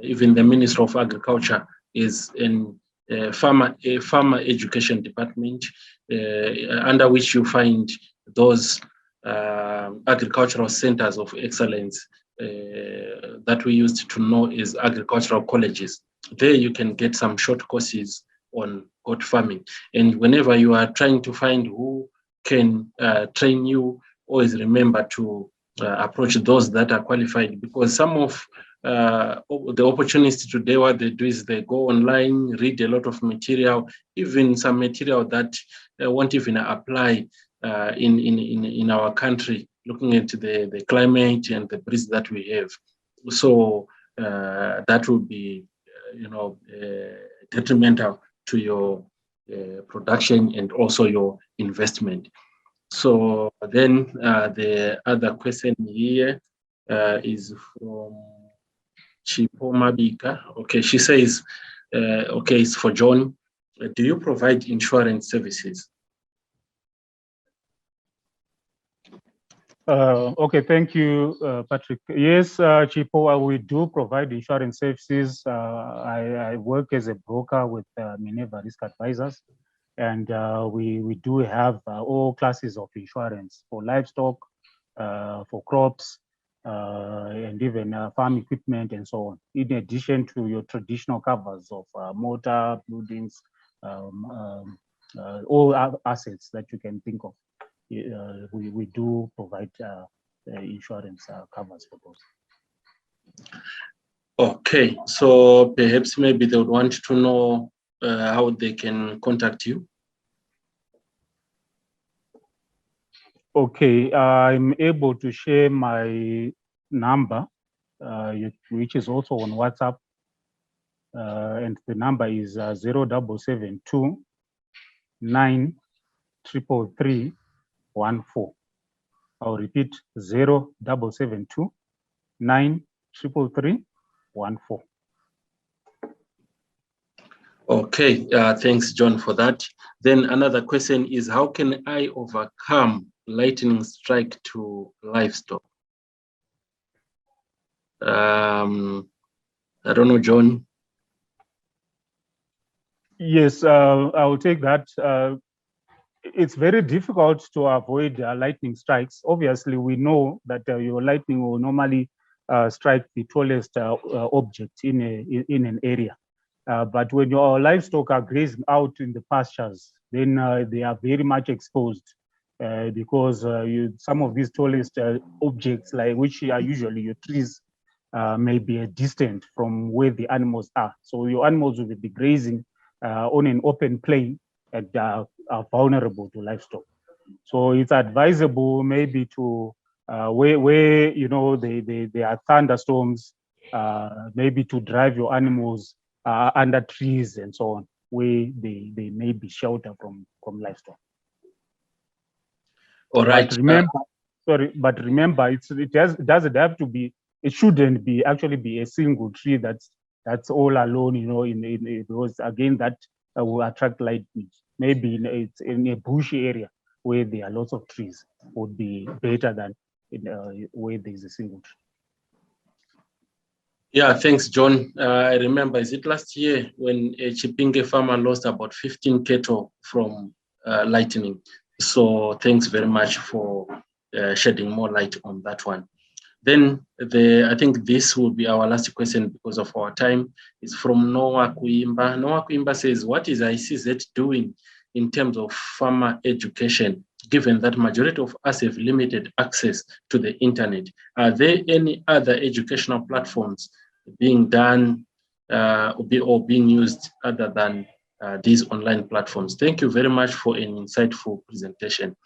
Speaker 3: even the Ministry of Agriculture is in a farmer education department, under which you find those agricultural centers of excellence that we used to know as agricultural colleges. There you can get some short courses on goat farming. And whenever you are trying to find who can train you, always remember to approach those that are qualified, because some of the opportunists today, what they do is they go online, read a lot of material, even some material that won't even apply in our country, looking into the climate and the breeze that we have. So that will be, detrimental to your production and also your investment. So then the other question here is from Chipoma Bika. Okay, she says, okay, it's for John. Do you provide insurance services?
Speaker 4: Okay, thank you, Patrick. Yes, Chipo, we do provide insurance services. I work as a broker with Minerva Risk Advisors, and we do have all classes of insurance for livestock, for crops, and even farm equipment and so on, in addition to your traditional covers of motor, buildings, all assets that you can think of. We do provide insurance covers for those.
Speaker 3: Okay, so perhaps maybe they would want to know how they can contact you.
Speaker 4: Okay, I'm able to share my number, which is also on WhatsApp, and the number is 0772 933 14. I'll repeat 0772 933 14.
Speaker 3: Okay, thanks, John, for that. Then another question is, how can I overcome lightning strike to livestock? I don't know, John.
Speaker 4: Yes, I will take that. It's very difficult to avoid lightning strikes. Obviously, we know that your lightning will normally strike the tallest object in an area. But when your livestock are grazing out in the pastures, then they are very much exposed because some of these tallest objects, like which are usually your trees, may be distant from where the animals are. So your animals will be grazing on an open plain and are vulnerable to livestock. So it's advisable maybe to where there are thunderstorms, maybe to drive your animals under trees and so on, where they may be sheltered from livestock.
Speaker 3: All right.
Speaker 4: But remember, it doesn't have to be. It shouldn't be actually be a single tree that's all alone. In because again that will attract lightning. Maybe it's in a bushy area where there are lots of trees would be better than where there's a single tree.
Speaker 3: Yeah, thanks, John. I remember, is it last year when a Chipinge farmer lost about 15 cattle from lightning? So thanks very much for shedding more light on that one. Then I think this will be our last question because of our time. It's from Noah Kuimba. Noah Kuimba says, what is ICZ doing in terms of farmer education, given that majority of us have limited access to the internet? Are there any other educational platforms being done or being used other than these online platforms? Thank you very much for an insightful presentation.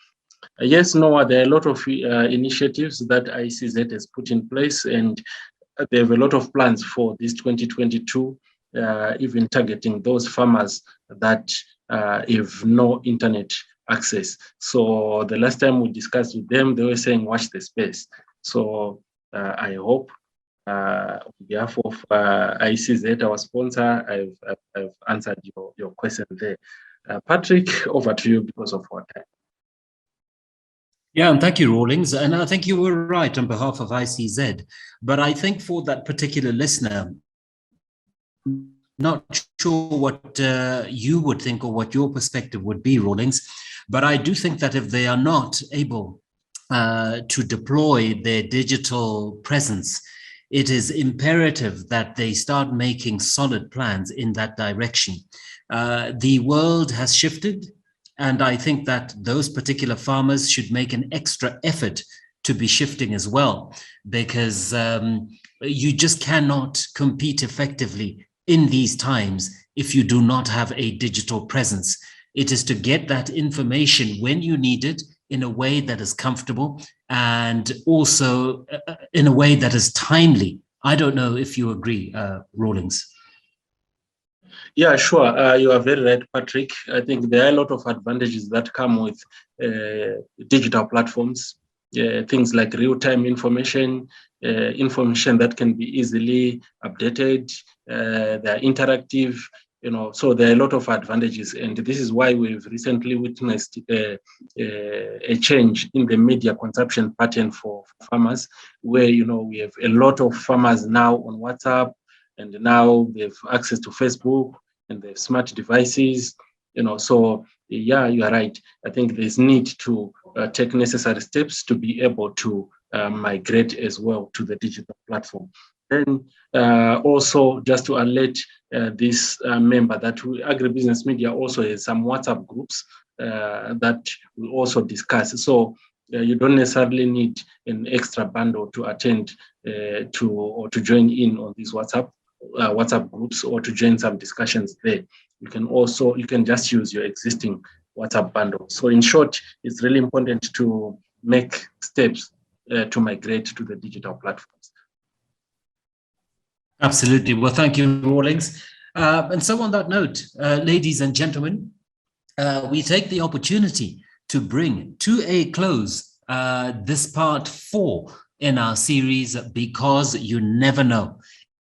Speaker 3: Yes, Noah, there are a lot of initiatives that ICZ has put in place, and they have a lot of plans for this 2022, even targeting those farmers that have no internet access. So the last time we discussed with them, they were saying, watch the space. So I hope on behalf of ICZ, our sponsor, I've answered your question there. Patrick, over to you because of our time.
Speaker 1: Yeah, and thank you, Rawlings. And I think you were right on behalf of ICZ. But I think for that particular listener, not sure what you would think or what your perspective would be, Rawlings, but I do think that if they are not able to deploy their digital presence, it is imperative that they start making solid plans in that direction. The world has shifted, and I think that those particular farmers should make an extra effort to be shifting as well, because you just cannot compete effectively in these times if you do not have a digital presence. It is to get that information when you need it in a way that is comfortable and also in a way that is timely. I don't know if you agree, Rawlings.
Speaker 3: Yeah, sure. You are very right, Patrick. I think there are a lot of advantages that come with digital platforms. Things like real-time information, information that can be easily updated. They're interactive, so there are a lot of advantages. And this is why we've recently witnessed a change in the media consumption pattern for farmers, where, we have a lot of farmers now on WhatsApp, and now they have access to Facebook, and they have smart devices, so yeah, you are right. I think there's need to take necessary steps to be able to migrate as well to the digital platform. Then also, just to alert this member that agribusiness media also has some WhatsApp groups that we also discuss. So you don't necessarily need an extra bundle to attend or to join in on these WhatsApp groups or to join some discussions there. You can just use your existing WhatsApp bundle. So in short, it's really important to make steps to migrate to the digital platforms.
Speaker 1: Absolutely. Well, thank you, Rawlings. And so on that note, ladies and gentlemen, we take the opportunity to bring to a close this part 4 in our series, Because You Never Know.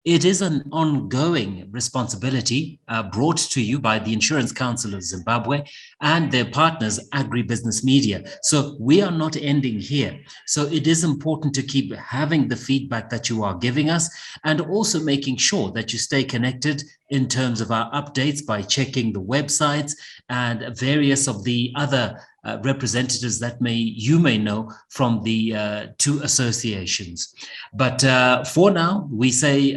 Speaker 1: It is an ongoing responsibility brought to you by the Insurance Council of Zimbabwe and their partners, Agribusiness Media. So we are not ending here. So it is important to keep having the feedback that you are giving us, and also making sure that you stay connected in terms of our updates by checking the websites and various of the other representatives that you may know from the 2 associations. But for now, we say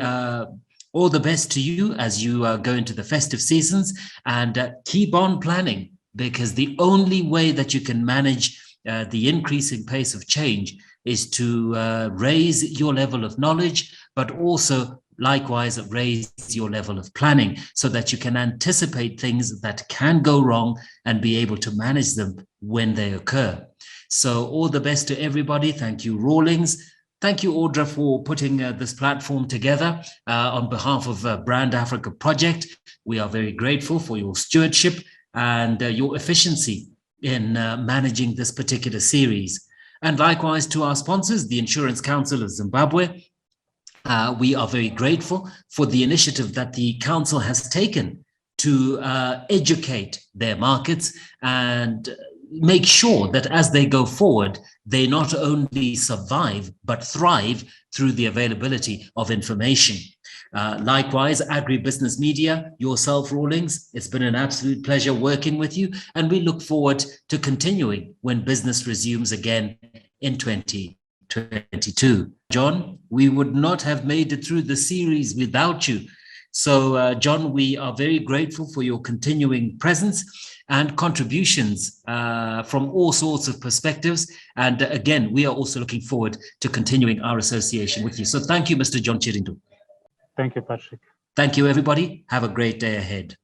Speaker 1: all the best to you as you go into the festive seasons, and keep on planning, because the only way that you can manage the increasing pace of change is to raise your level of knowledge, but also likewise raise your level of planning so that you can anticipate things that can go wrong and be able to manage them when they occur. So all the best to everybody. Thank you, Rawlings. Thank you, Audra, for putting this platform together on behalf of Brand Africa Project. We are very grateful for your stewardship and your efficiency in managing this particular series. And likewise to our sponsors, the Insurance Council of Zimbabwe. We are very grateful for the initiative that the council has taken to educate their markets and make sure that as they go forward, they not only survive, but thrive through the availability of information. Likewise, Agribusiness Media, yourself, Rawlings, it's been an absolute pleasure working with you, and we look forward to continuing when business resumes again in 2022. John, we would not have made it through the series without you. So, John, we are very grateful for your continuing presence and contributions from all sorts of perspectives. And again, we are also looking forward to continuing our association with you. So thank you, Mr. John Chirindu.
Speaker 4: Thank you, Patrick.
Speaker 1: Thank you, everybody. Have a great day ahead.